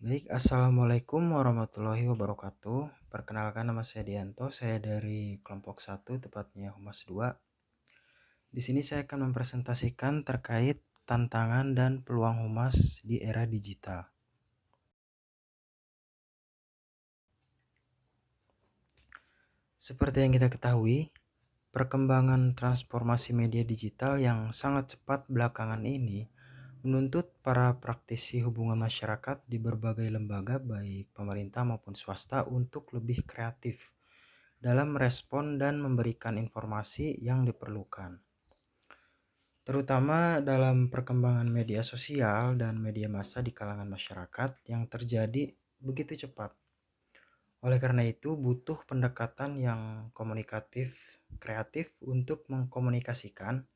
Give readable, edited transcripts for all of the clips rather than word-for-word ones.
Baik, Assalamualaikum warahmatullahi wabarakatuh. Perkenalkan, nama saya Dianto, saya dari kelompok 1, tepatnya Humas 2. Di sini saya akan mempresentasikan terkait tantangan dan peluang humas di era digital. Seperti yang kita ketahui, perkembangan transformasi media digital yang sangat cepat belakangan ini menuntut para praktisi hubungan masyarakat di berbagai lembaga baik pemerintah maupun swasta untuk lebih kreatif dalam merespon dan memberikan informasi yang diperlukan. Terutama dalam perkembangan media sosial dan media massa di kalangan masyarakat yang terjadi begitu cepat. Oleh karena itu, butuh pendekatan yang komunikatif, kreatif untuk mengkomunikasikan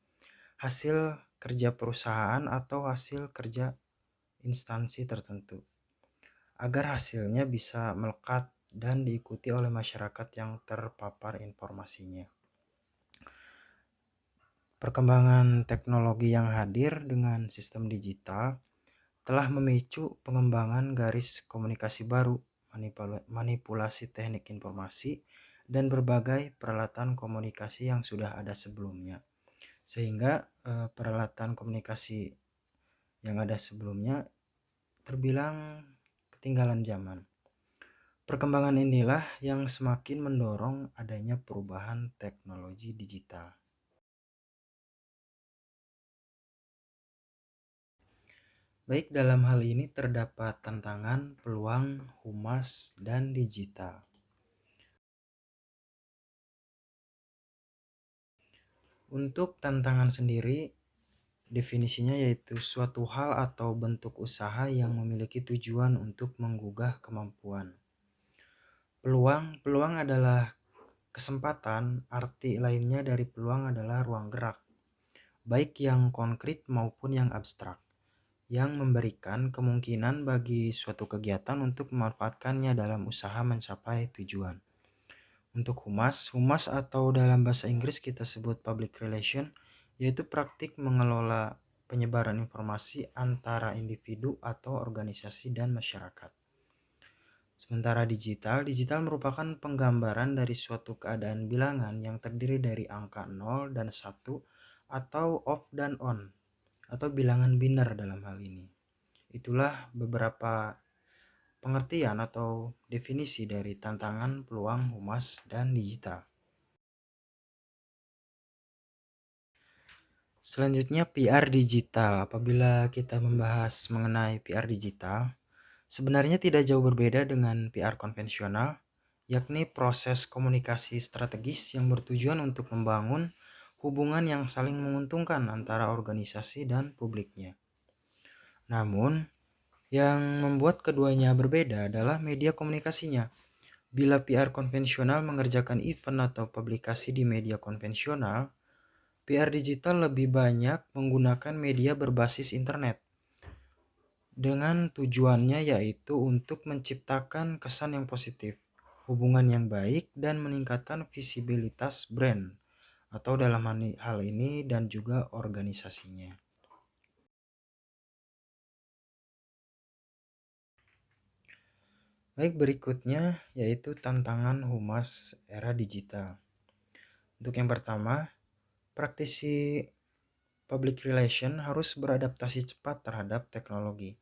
hasil kerja perusahaan atau hasil kerja instansi tertentu, agar hasilnya bisa melekat dan diikuti oleh masyarakat yang terpapar informasinya. Perkembangan teknologi yang hadir dengan sistem digital telah memicu pengembangan garis komunikasi baru, manipulasi teknik informasi, dan berbagai peralatan komunikasi yang sudah ada sebelumnya. Sehingga peralatan komunikasi yang ada sebelumnya terbilang ketinggalan zaman. Perkembangan inilah yang semakin mendorong adanya perubahan teknologi digital. Baik, dalam hal ini terdapat tantangan, peluang, humas, dan digital. Untuk tantangan sendiri, definisinya yaitu suatu hal atau bentuk usaha yang memiliki tujuan untuk menggugah kemampuan. Peluang adalah kesempatan, arti lainnya dari peluang adalah ruang gerak, baik yang konkret maupun yang abstrak, yang memberikan kemungkinan bagi suatu kegiatan untuk memanfaatkannya dalam usaha mencapai tujuan. Untuk humas atau dalam bahasa Inggris kita sebut public relation, yaitu praktik mengelola penyebaran informasi antara individu atau organisasi dan masyarakat. Sementara digital merupakan penggambaran dari suatu keadaan bilangan yang terdiri dari angka 0 dan 1 atau off dan on, atau bilangan biner dalam hal ini. Itulah beberapa pengertian atau definisi dari tantangan, peluang, humas, dan digital. Selanjutnya, PR digital. Apabila kita membahas mengenai PR digital, sebenarnya tidak jauh berbeda dengan PR konvensional, yakni proses komunikasi strategis yang bertujuan untuk membangun hubungan yang saling menguntungkan antara organisasi dan publiknya. Namun, yang membuat keduanya berbeda adalah media komunikasinya. Bila PR konvensional mengerjakan event atau publikasi di media konvensional, PR digital lebih banyak menggunakan media berbasis internet dengan tujuannya yaitu untuk menciptakan kesan yang positif, hubungan yang baik, dan meningkatkan visibilitas brand atau dalam hal ini dan juga organisasinya. Baik, berikutnya yaitu tantangan humas era digital. Untuk yang pertama, praktisi public relation harus beradaptasi cepat terhadap teknologi.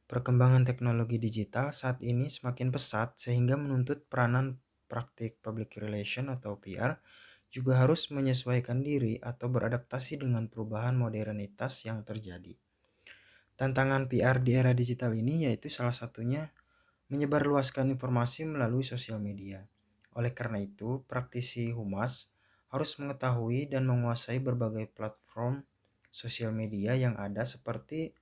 Perkembangan teknologi digital saat ini semakin pesat sehingga menuntut peranan praktik public relation atau PR juga harus menyesuaikan diri atau beradaptasi dengan perubahan modernitas yang terjadi. Tantangan PR di era digital ini yaitu salah satunya menyebarluaskan informasi melalui sosial media. Oleh karena itu, praktisi humas harus mengetahui dan menguasai berbagai platform sosial media yang ada seperti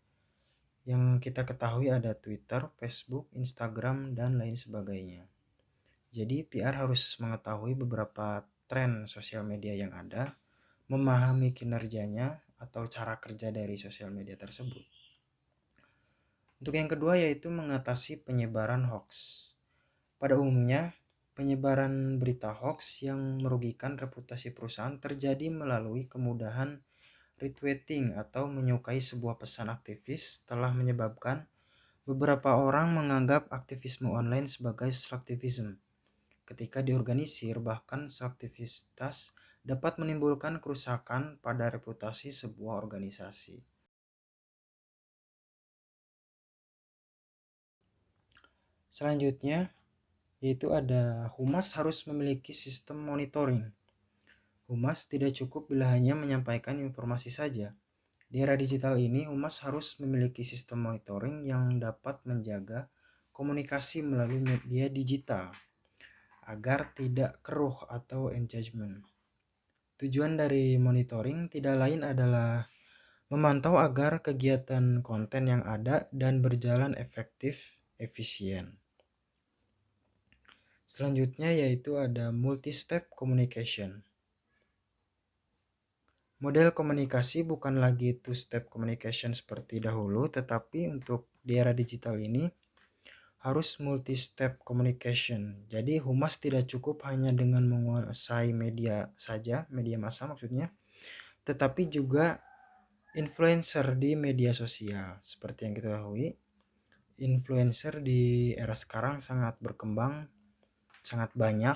yang kita ketahui ada Twitter, Facebook, Instagram, dan lain sebagainya. Jadi PR harus mengetahui beberapa tren sosial media yang ada, memahami kinerjanya atau cara kerja dari sosial media tersebut. Untuk yang kedua yaitu mengatasi penyebaran hoax. Pada umumnya, penyebaran berita hoax yang merugikan reputasi perusahaan terjadi melalui kemudahan retweeting atau menyukai sebuah pesan aktivis telah menyebabkan Beberapa orang menganggap aktivisme online sebagai selektivisme. Ketika diorganisir, bahkan selektivitas dapat menimbulkan kerusakan pada reputasi sebuah organisasi. Selanjutnya, yaitu ada humas harus memiliki sistem monitoring. Humas tidak cukup bila hanya menyampaikan informasi saja. Di era digital ini, humas harus memiliki sistem monitoring yang dapat menjaga komunikasi melalui media digital agar tidak keruh atau engagement. Tujuan dari monitoring tidak lain adalah memantau agar kegiatan konten yang ada dan berjalan efektif, efisien. Selanjutnya yaitu ada multi-step communication. Model komunikasi bukan lagi two-step communication seperti dahulu, tetapi untuk di era digital ini harus multi-step communication. Jadi humas tidak cukup hanya dengan menguasai media saja, media massa maksudnya, tetapi juga influencer di media sosial. Seperti yang kita ketahui, influencer di era sekarang sangat berkembang, sangat banyak.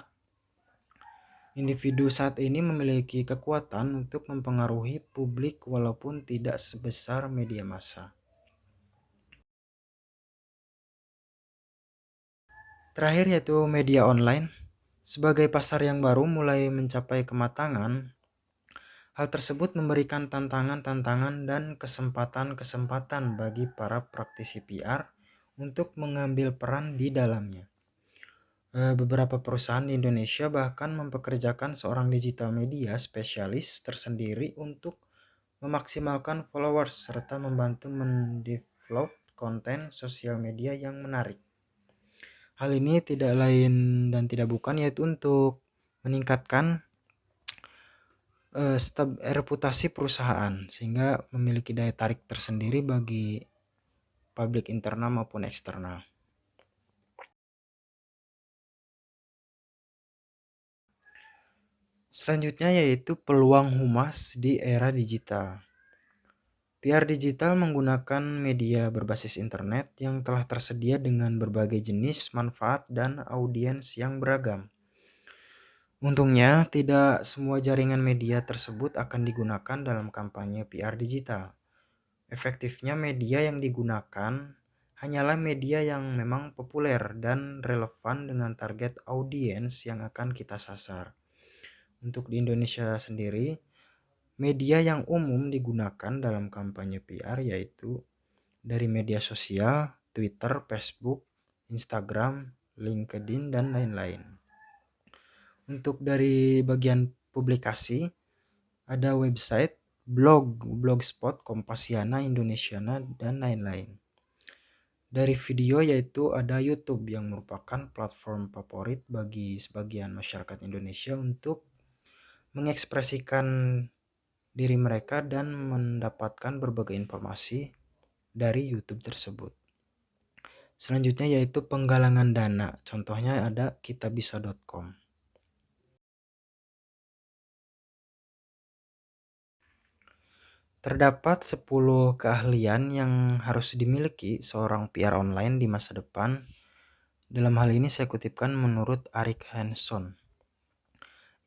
Individu saat ini memiliki kekuatan untuk mempengaruhi publik walaupun tidak sebesar media massa. Terakhir yaitu media online. Sebagai pasar yang baru mulai mencapai kematangan, hal tersebut memberikan tantangan-tantangan dan kesempatan-kesempatan bagi para praktisi PR untuk mengambil peran di dalamnya. Beberapa perusahaan di Indonesia bahkan mempekerjakan seorang digital media spesialis tersendiri untuk memaksimalkan followers serta membantu mendevelop konten sosial media yang menarik. Hal ini tidak lain dan tidak bukan yaitu untuk meningkatkan reputasi perusahaan sehingga memiliki daya tarik tersendiri bagi publik internal maupun eksternal. Selanjutnya yaitu peluang humas di era digital. PR digital menggunakan media berbasis internet yang telah tersedia dengan berbagai jenis, manfaat, dan audiens yang beragam. Untungnya, tidak semua jaringan media tersebut akan digunakan dalam kampanye PR digital. Efektifnya media yang digunakan hanyalah media yang memang populer dan relevan dengan target audiens yang akan kita sasar. Untuk di Indonesia sendiri, media yang umum digunakan dalam kampanye PR yaitu dari media sosial, Twitter, Facebook, Instagram, LinkedIn, dan lain-lain. Untuk dari bagian publikasi, ada website, blog, blogspot, Kompasiana, Indonesiana, dan lain-lain. Dari video yaitu ada YouTube yang merupakan platform favorit bagi sebagian masyarakat Indonesia untuk mengekspresikan diri mereka dan mendapatkan berbagai informasi dari YouTube tersebut. Selanjutnya yaitu penggalangan dana. Contohnya ada kitabisa.com. Terdapat 10 keahlian yang harus dimiliki seorang PR online di masa depan. Dalam hal ini saya kutipkan menurut Arik Hanson,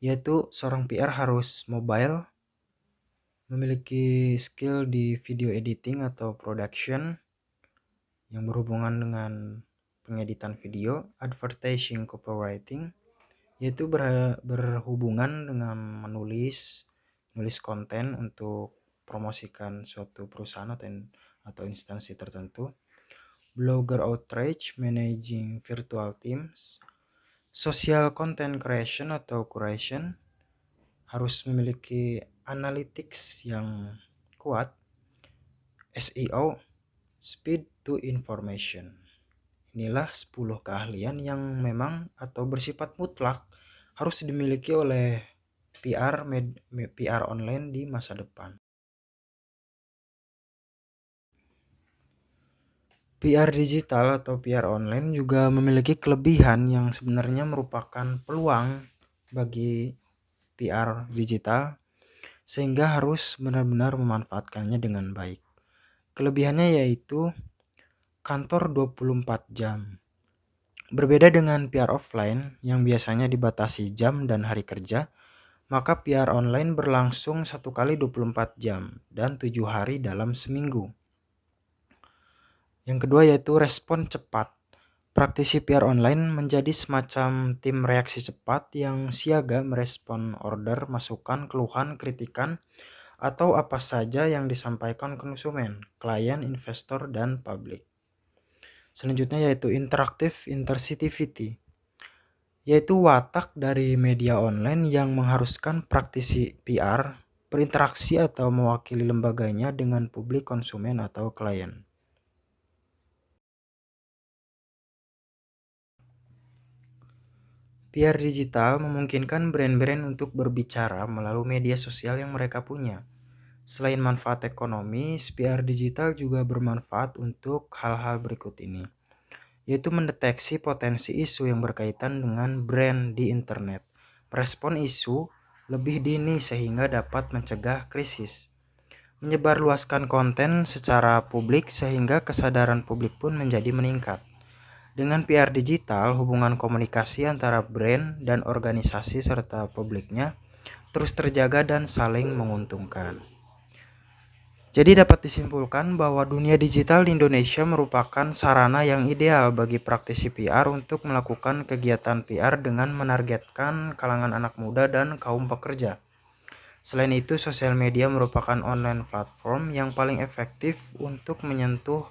yaitu seorang PR harus mobile, memiliki skill di video editing atau production yang berhubungan dengan pengeditan video, advertising copywriting, yaitu berhubungan dengan menulis konten untuk promosikan suatu perusahaan atau instansi tertentu, blogger outreach, managing virtual teams, social content creation atau curation, harus memiliki analytics yang kuat, SEO, speed to information. Inilah 10 keahlian yang memang atau bersifat mutlak harus dimiliki oleh PR online di masa depan. PR digital atau PR online juga memiliki kelebihan yang sebenarnya merupakan peluang bagi PR digital sehingga harus benar-benar memanfaatkannya dengan baik. Kelebihannya yaitu kantor 24 jam. Berbeda dengan PR offline yang biasanya dibatasi jam dan hari kerja, maka PR online berlangsung 1 kali 24 jam dan 7 hari dalam seminggu. Yang kedua yaitu respon cepat. Praktisi PR online menjadi semacam tim reaksi cepat yang siaga merespon order, masukan, keluhan, kritikan, atau apa saja yang disampaikan konsumen, klien, investor, dan publik. Selanjutnya yaitu interactive interactivity, yaitu watak dari media online yang mengharuskan praktisi PR berinteraksi atau mewakili lembaganya dengan publik, konsumen, atau klien. PR digital memungkinkan brand-brand untuk berbicara melalui media sosial yang mereka punya. Selain manfaat ekonomi, PR digital juga bermanfaat untuk hal-hal berikut ini, yaitu mendeteksi potensi isu yang berkaitan dengan brand di internet, merespon isu lebih dini sehingga dapat mencegah krisis, menyebarluaskan konten secara publik sehingga kesadaran publik pun menjadi meningkat. Dengan PR digital, hubungan komunikasi antara brand dan organisasi serta publiknya terus terjaga dan saling menguntungkan. Jadi dapat disimpulkan bahwa dunia digital di Indonesia merupakan sarana yang ideal bagi praktisi PR untuk melakukan kegiatan PR dengan menargetkan kalangan anak muda dan kaum pekerja. Selain itu, sosial media merupakan online platform yang paling efektif untuk menyentuh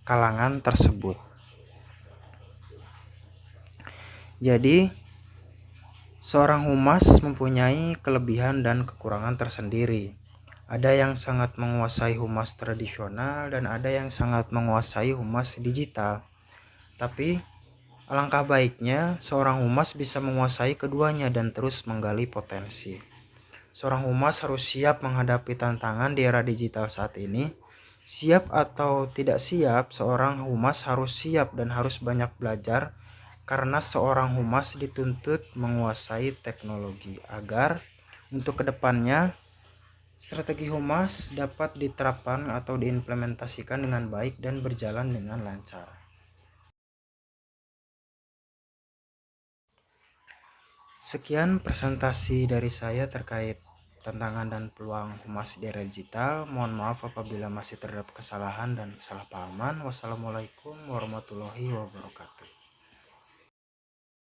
kalangan tersebut. Jadi, seorang humas mempunyai kelebihan dan kekurangan tersendiri. Ada yang sangat menguasai humas tradisional dan ada yang sangat menguasai humas digital. Tapi alangkah baiknya seorang humas bisa menguasai keduanya dan terus menggali potensi. Seorang humas harus siap menghadapi tantangan di era digital saat ini. Siap atau tidak siap, seorang humas harus siap dan harus banyak belajar karena seorang humas dituntut menguasai teknologi agar untuk kedepannya strategi humas dapat diterapkan atau diimplementasikan dengan baik dan berjalan dengan lancar. Sekian presentasi dari saya terkait tantangan dan peluang humas di era digital. Mohon maaf apabila masih terdapat kesalahan dan kesalahpahaman. Wassalamualaikum warahmatullahi wabarakatuh.